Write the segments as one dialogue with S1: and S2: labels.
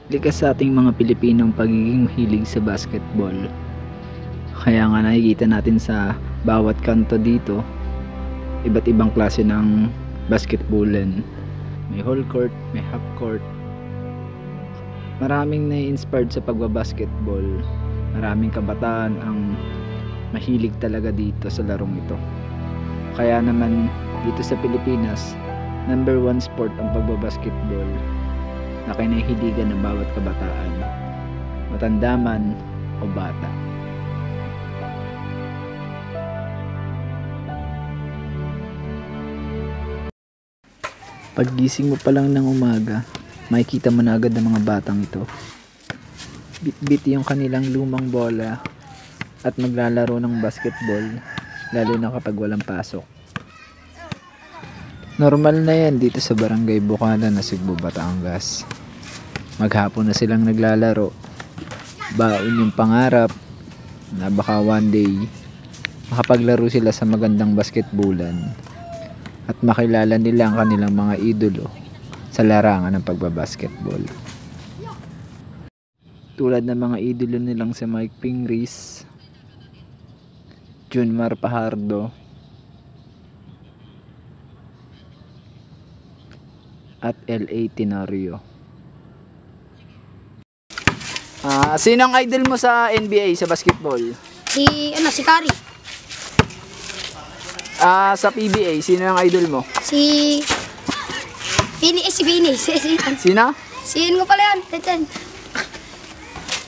S1: Likas sa ating mga Pilipinong pagiging mahilig sa basketball. Kaya nga nakikita natin sa bawat kanto dito, iba't ibang klase ng basketballan. May whole court, may half court. Maraming na-inspired sa pagbabasketball. Maraming kabataan ang mahilig talaga dito sa larong ito. Kaya naman dito sa Pilipinas, number 1 sport ang pagbabasketball na kinahiligan ng bawat kabataan, matanda man o bata. Paggising mo pa lang ng umaga, makikita mo na agad ang mga batang ito. Bit-bit yung kanilang lumang bola at maglalaro ng basketball, lalo na kapag walang pasok. Normal na yan dito sa Barangay Bukana na Cebu, Batangas. Maghapon na silang naglalaro. Baon yung pangarap na baka one day makapaglaro sila sa magandang basketballan at makilala nila ang kanilang mga idolo sa larangan ng pagbabasketball. Tulad ng mga idolo nilang si Mike Pingris, Junmar Pajardo, at L.A. Tenorio. Sino ang idol mo sa NBA, sa basketball?
S2: Si Curry.
S1: Sa PBA, sino ang idol mo?
S2: Si Finis.
S1: Sino?
S2: Sino mo pala yan?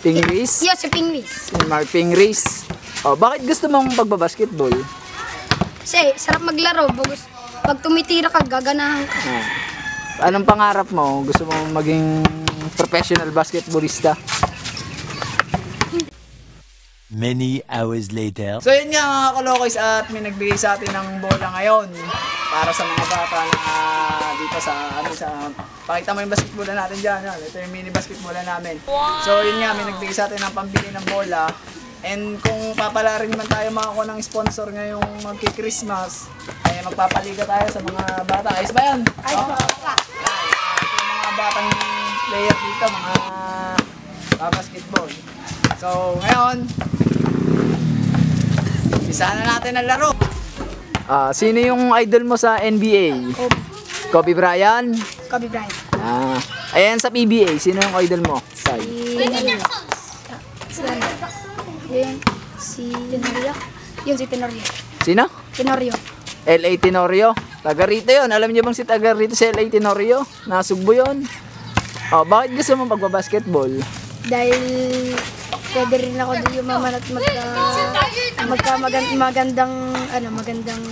S1: Pingris?
S2: Yes, si Pingris.
S1: Si Mark Pingris. Bakit gusto mong pagbabasketball?
S2: Kasi sarap maglaro. Pag tumitira ka, gaganahan ka.
S1: Anong pangarap mo? Gusto mo maging professional basketballista?
S3: Many hours later.
S1: So yun nga mga kalokis, at may nagbigay sa atin ng bola ngayon para sa mga bata na dito sa pakita mo yung basketball natin dyan. Ito yung mini basketball namin. So yun nga, may nagbigay sa atin ng pambili ng bola. And kung papalarin man tayo makakuha ng sponsor ngayong magki-Christmas, ay magpapaliga tayo sa mga bata. Ayos ba yan?
S2: Ayos ba?
S1: Ito yung mga batang player dito, mga basketball. So ngayon, isa na natin ang laro. Sino yung idol mo sa NBA? Kobe Bryant?
S2: Kobe Bryant.
S1: Ayan sa PBA, sino yung idol mo?
S2: Si Tenorio. Yun si Tenorio.
S1: Sino?
S2: Tenorio.
S1: L.A. Tenorio. Taga rito yun. Alam niyo bang si taga rito si L.A. Tenorio? Nasugbo yun. Bakit gusto mo magbabasketball?
S2: Dahil pwede rin ako din yumaman at magandang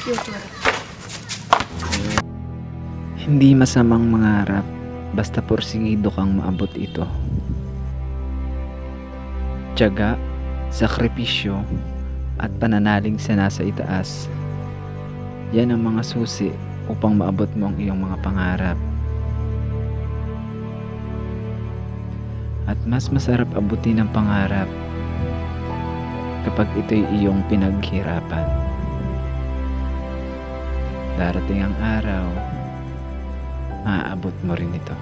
S2: future.
S1: Hindi masamang mangarap basta porsigido kang maabot ito. Tiyaga, sakripisyo, at pananalig sa nasa itaas. Yan ang mga susi upang maabot mo ang iyong mga pangarap. At mas masarap abutin ang pangarap kapag ito'y iyong pinaghirapan. Darating ang araw, maaabot mo rin ito.